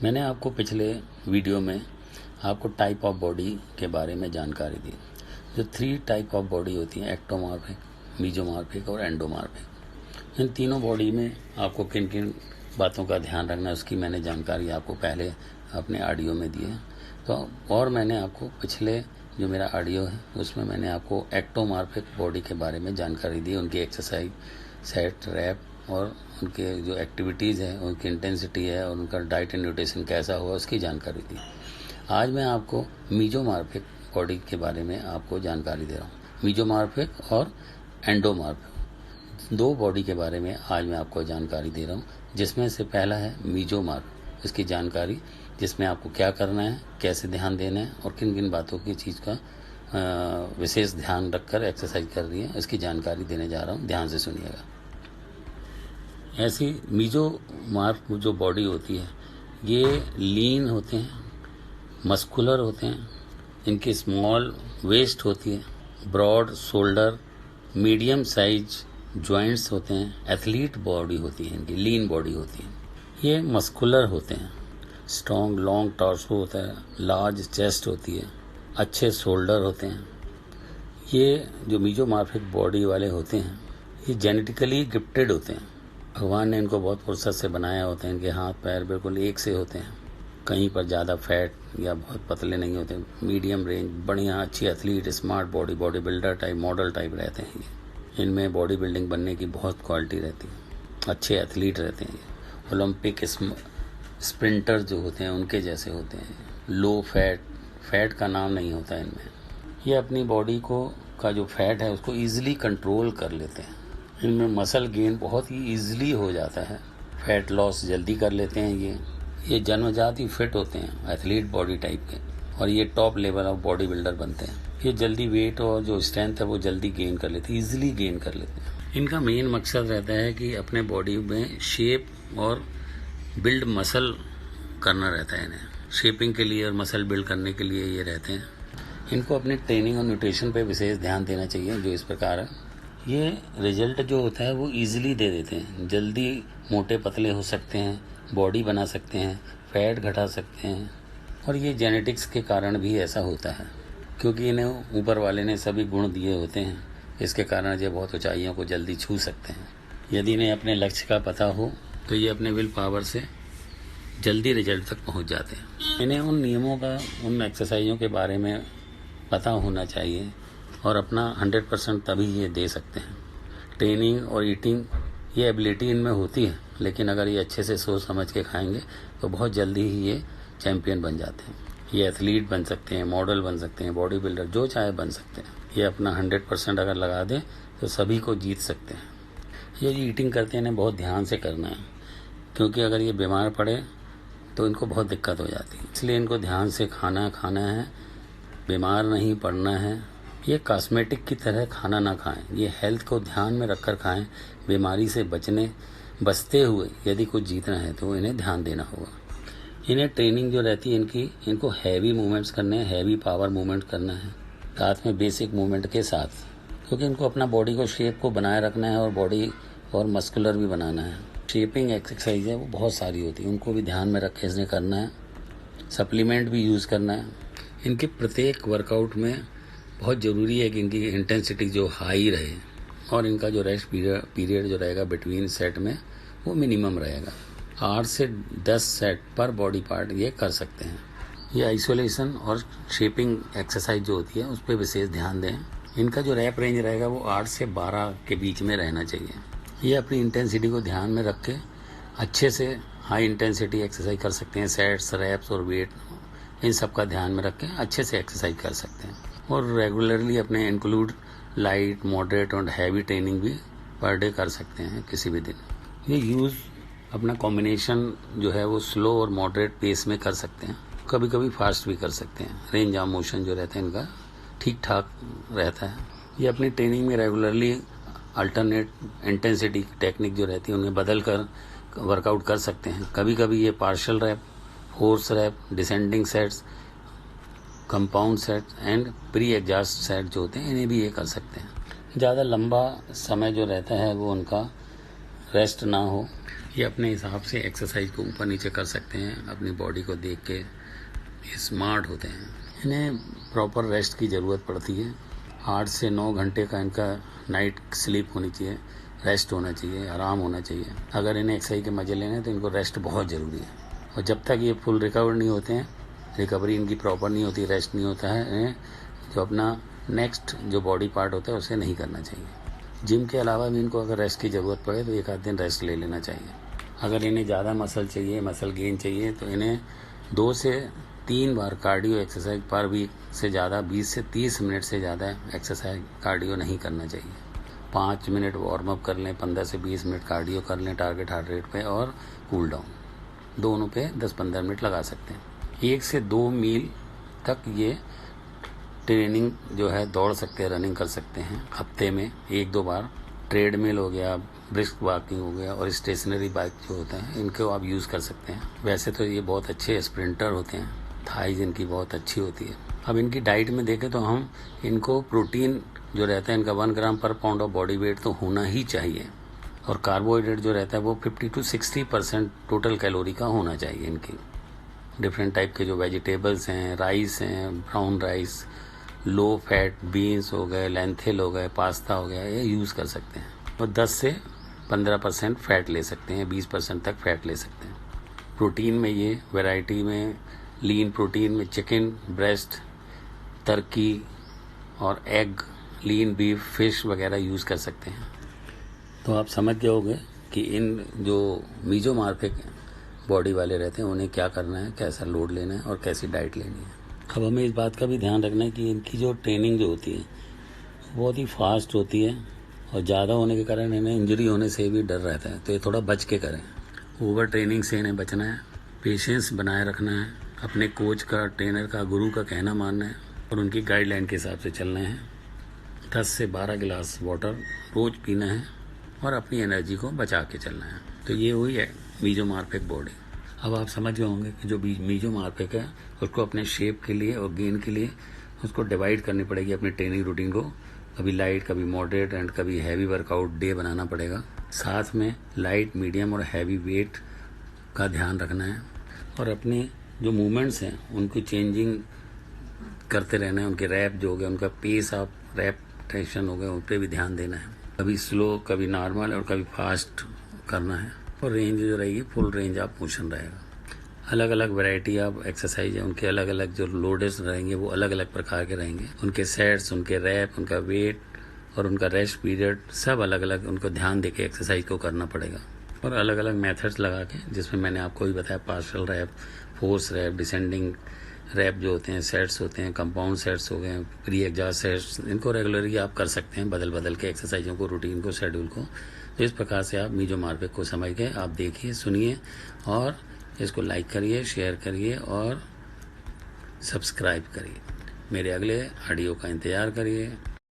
मैंने आपको पिछले वीडियो में आपको टाइप ऑफ बॉडी के बारे में जानकारी दी। जो 3 टाइप ऑफ बॉडी होती हैं, एक्टोमॉर्फिक, मीजोमॉर्फिक और एंडोमॉर्फिक। इन तीनों बॉडी में आपको किन किन बातों का ध्यान रखना है उसकी मैंने जानकारी आपको पहले अपने ऑडियो में दी है। तो और मैंने आपको पिछले जो मेरा ऑडियो है उसमें मैंने आपको एक्टोमॉर्फिक बॉडी के बारे में जानकारी दी, उनकी एक्सरसाइज, सेट, रैप और उनके जो एक्टिविटीज़ है, उनकी इंटेंसिटी है और उनका डाइट एंड न्यूट्रिशन कैसा हुआ उसकी जानकारी दी। आज मैं आपको मीजोमॉर्फिक बॉडी के बारे में आपको जानकारी दे रहा हूँ। मीजोमॉर्फिक और एंडोमॉर्फिक 2 बॉडी के बारे में आज मैं आपको जानकारी दे रहा हूँ, जिसमें से पहला है मीजोमॉर्फिक। इसकी जानकारी, जिसमें आपको क्या करना है, कैसे ध्यान देना है और किन किन बातों की चीज़ का विशेष ध्यान रखकर एक्सरसाइज कर रही है, इसकी जानकारी देने जा रहा हूँ। ध्यान से सुनिएगा। ऐसी मीजोमॉर्फ जो बॉडी होती है, ये लीन होते हैं, मस्कुलर होते हैं, इनकी स्मॉल वेस्ट होती है, broad shoulder, medium size joints होते हैं, एथलीट बॉडी होती है, इनकी लीन बॉडी होती है। ये मस्कुलर होते हैं, स्ट्रॉन्ग लॉन्ग टॉर्सो होता है, लार्ज चेस्ट होती है, अच्छे शोल्डर होते हैं। ये जो मीजोमॉर्फिक बॉडी वाले होते हैं, ये जेनेटिकली गिफ्टेड होते हैं। भगवान ने इनको बहुत फुर्सत से बनाया होता है। इनके हाथ पैर बिल्कुल एक से होते हैं, कहीं पर ज़्यादा फैट या बहुत पतले नहीं होते, मीडियम रेंज, बढ़िया अच्छी athlete, smart body builder type, model type रहते हैं ये। इनमें बॉडी बिल्डिंग बनने की बहुत क्वालिटी रहती है, अच्छे एथलीट रहते हैं ये। ओलंपिक स्प्रिंटर जो होते हैं उनके जैसे होते हैं। लो फैट का नाम नहीं होता इनमें। ये अपनी बॉडी को का जो फैट है उसको ईजिली कंट्रोल कर लेते हैं। इनमें मसल गेन बहुत ही ईजिली हो जाता है, फैट लॉस जल्दी कर लेते हैं ये जन्मजात ही फिट होते हैं, एथलीट बॉडी टाइप के, और ये top level of body builder बनते हैं। ये जल्दी वेट और जो स्ट्रेंथ है वो जल्दी गेन कर लेते हैं, ईजिली गेन कर लेते हैं। इनका मेन मकसद रहता है कि अपने बॉडी में शेप और बिल्ड मसल करना रहता है। इन्हें शेपिंग के लिए और मसल बिल्ड करने के लिए ये रहते हैं। इनको अपनी ट्रेनिंग और न्यूट्रिशन पे विशेष ध्यान देना चाहिए, जो इस प्रकार है। ये रिजल्ट जो होता है वो इजीली दे देते हैं, जल्दी मोटे पतले हो सकते हैं, बॉडी बना सकते हैं, फैट घटा सकते हैं। और ये जेनेटिक्स के कारण भी ऐसा होता है, क्योंकि इन्हें ऊपर वाले ने सभी गुण दिए होते हैं। इसके कारण ये बहुत ऊंचाइयों को जल्दी छू सकते हैं। यदि इन्हें अपने लक्ष्य का पता हो तो ये अपने विल पावर से जल्दी रिजल्ट तक पहुंच जाते हैं। इन्हें उन नियमों का, उन एक्सरसाइजों के बारे में पता होना चाहिए और अपना 100% तभी ये दे सकते हैं। ट्रेनिंग और ईटिंग, ये एबिलिटी इनमें होती है, लेकिन अगर ये अच्छे से सोच समझ के खाएंगे तो बहुत जल्दी ही ये चैम्पियन बन जाते हैं। ये एथलीट बन सकते हैं, मॉडल बन सकते हैं, बॉडी बिल्डर, जो चाहे बन सकते हैं। ये अपना 100% अगर लगा दें तो सभी को जीत सकते हैं। ये ईटिंग करते हैं, इन्हें बहुत ध्यान से करना है, क्योंकि अगर ये बीमार पड़े तो इनको बहुत दिक्कत हो जाती है। इसलिए इनको ध्यान से खाना है, बीमार नहीं पड़ना है। ये कॉस्मेटिक की तरह खाना ना खाएं, ये हेल्थ को ध्यान में रखकर खाएं। बीमारी से बचते हुए यदि कुछ जीतना है तो इन्हें ध्यान देना होगा। इन्हें ट्रेनिंग जो रहती है इनको हैवी मूवमेंट्स करने हैं, हैवी पावर मूवमेंट करना है, साथ में बेसिक मूवमेंट के साथ, क्योंकि इनको अपना बॉडी को शेप को बनाए रखना है और बॉडी और मस्कुलर भी बनाना है। शेपिंग एक्सरसाइज है वो बहुत सारी होती है, उनको भी ध्यान में रख के इसने करना है। सप्लीमेंट भी यूज़ करना है। इनके प्रत्येक वर्कआउट में बहुत ज़रूरी है कि इनकी इंटेंसिटी जो हाई रहे और इनका जो रेस्ट पीरियड जो रहेगा बिटवीन सेट में वो मिनिमम रहेगा। 8 से 10 सेट पर बॉडी पार्ट ये कर सकते हैं। ये आइसोलेशन और शेपिंग एक्सरसाइज जो होती है उस पर विशेष ध्यान दें। इनका जो रैप रेंज रहेगा वो 8 से 12 के बीच में रहना चाहिए। ये अपनी इंटेंसिटी को ध्यान में रख के अच्छे से हाई इंटेंसिटी एक्सरसाइज कर सकते हैं। सेट्स, रैप्स और वेट, इन सब का ध्यान में रख के अच्छे से एक्सरसाइज कर सकते हैं। और रेगुलरली अपने इंक्लूड लाइट, मॉडरेट और हैवी ट्रेनिंग भी पर डे कर सकते हैं किसी भी दिन। ये यूज़ अपना कॉम्बिनेशन जो है वो स्लो और मॉडरेट पेस में कर सकते हैं, कभी कभी फास्ट भी कर सकते हैं। रेंज ऑफ मोशन जो रहता है इनका ठीक ठाक रहता है। ये अपनी ट्रेनिंग में रेगुलरली अल्टरनेट इंटेंसिटी टेक्निक जो रहती है उन्हें बदल कर वर्कआउट कर सकते हैं। कभी कभी ये partial rep, force rep, descending sets, compound set and pre exhaust set जो होते हैं इन्हें भी ये कर सकते हैं। ज़्यादा लंबा समय जो रहता है वो उनका रेस्ट ना हो। ये अपने हिसाब से एक्सरसाइज को ऊपर नीचे कर सकते हैं, अपनी बॉडी को देख के स्मार्ट होते हैं। इन्हें प्रॉपर रेस्ट की ज़रूरत पड़ती है। 8 से 9 घंटे का इनका नाइट स्लीप होनी चाहिए, रेस्ट होना चाहिए, आराम होना चाहिए। अगर इन्हें एक्सरसाइज के मज़े लेने हैं तो इनको रेस्ट बहुत ज़रूरी है। और जब तक ये फुल रिकवर नहीं होते हैं, रिकवरी इनकी प्रॉपर नहीं होती, रेस्ट नहीं होता है, इन्हें जो अपना नेक्स्ट जो बॉडी पार्ट होता है उसे नहीं करना चाहिए। जिम के अलावा भी इनको अगर रेस्ट की ज़रूरत पड़े तो 1 आध दिन रेस्ट ले लेना चाहिए। अगर इन्हें ज़्यादा मसल चाहिए, मसल गेन चाहिए, तो इन्हें 2 से 3 बार कार्डियो एक्सरसाइज पर वीक से ज़्यादा 20 से 30 मिनट से ज़्यादा एक्सरसाइज कार्डियो नहीं करना चाहिए। 5 मिनट वार्म अप कर लें, 15 से 20 मिनट कार्डियो कर लें टारगेट हार्ट रेट पे, और कूल डाउन दोनों पे 10-15 मिनट लगा सकते हैं। 1 से 2 मील तक ये ट्रेनिंग जो है दौड़ सकते हैं, रनिंग कर सकते हैं। हफ्ते में 1-2 बार ट्रेडमिल हो गया, ब्रिस्क वॉकिंग हो गया, और स्टेशनरी बाइक जो होता है इनको आप यूज़ कर सकते हैं। वैसे तो ये बहुत अच्छे स्प्रिंटर होते हैं, थाइज इनकी बहुत अच्छी होती है। अब इनकी डाइट में देखें तो हम इनको प्रोटीन जो रहता है इनका 1 ग्राम पर पाउंड ऑफ बॉडी वेट तो होना ही चाहिए, और कार्बोहाइड्रेट जो रहता है वो 50 to 60% टोटल कैलोरी का होना चाहिए। इनकी डिफरेंट टाइप के जो वेजिटेबल्स हैं, राइस हैं, brown rice, low fat beans हो गए, लेंथिल हो गए, पास्ता हो गया, ये यूज़ कर सकते हैं। और 10 से 15% फैट ले सकते हैं, 20% तक फैट ले सकते हैं। प्रोटीन में ये वैरायटी में लीन प्रोटीन में चिकन ब्रेस्ट, टर्की और एग, लीन बीफ, फिश वगैरह यूज़ कर सकते हैं। तो आप समझ गए होंगे कि इन जो मीजोमॉर्फिक बॉडी वाले रहते हैं उन्हें क्या करना है, कैसा लोड लेना है और कैसी डाइट लेनी है। अब हमें इस बात का भी ध्यान रखना है कि इनकी जो ट्रेनिंग जो होती है बहुत ही फास्ट होती है, और ज़्यादा होने के कारण इन्हें इंजरी होने से भी डर रहता है, तो ये थोड़ा बच के करें। ओवर ट्रेनिंग से इन्हें बचना है, पेशेंस बनाए रखना है, अपने कोच का, ट्रेनर का, गुरु का कहना मानना है, और उनकी गाइडलाइन के हिसाब से चलना है। 10 से 12 गिलास वाटर रोज़ पीना है, और अपनी एनर्जी को बचा के चलना है। तो ये हुई है मीजोमॉर्फिक बॉडी। अब आप समझ गए होंगे कि जो मीजोमॉर्फिक है उसको अपने शेप के लिए और गेन के लिए उसको डिवाइड करनी पड़ेगी अपनी ट्रेनिंग रूटीन को। कभी लाइट, कभी मॉडरेट एंड कभी हैवी वर्कआउट डे बनाना पड़ेगा। साथ में लाइट, मीडियम और हैवी वेट का ध्यान रखना है, और अपने जो मूवमेंट्स हैं उनको चेंजिंग करते रहना है। उनके रैप जो हो गए, उनका पेस ऑफ रेपिटेशन हो गया, उन पर भी ध्यान देना है। कभी स्लो, कभी नॉर्मल और कभी फास्ट करना है। और रेंज जो रहेगी फुल रेंज ऑफ मोशन रहेगा। अलग अलग वैरायटी ऑफ एक्सरसाइज है, उनके अलग अलग जो लोडेस रहेंगे वो अलग अलग प्रकार के रहेंगे। उनके सेट्स, उनके रैप, उनका वेट और उनका रेस्ट पीरियड सब अलग अलग उनको ध्यान देके एक्सरसाइज को करना पड़ेगा। और अलग अलग मेथड्स लगा के, जिसमें मैंने आपको भी बताया, partial rep, force rep, descending rep जो होते हैं, सेट्स होते हैं, कंपाउंड सेट्स हो गए, प्री एग्जॉस्ट सेट्स, इनको रेगुलरली आप कर सकते हैं, बदल बदल के एक्सरसाइजों को, रूटीन को, शेड्यूल को। तो इस प्रकार से आप मीजोमॉर्फिक को समझ गए। आप देखिए, सुनिए और इसको लाइक करिए, शेयर करिए और सब्सक्राइब करिए। मेरे अगले ऑडियो का इंतज़ार करिए।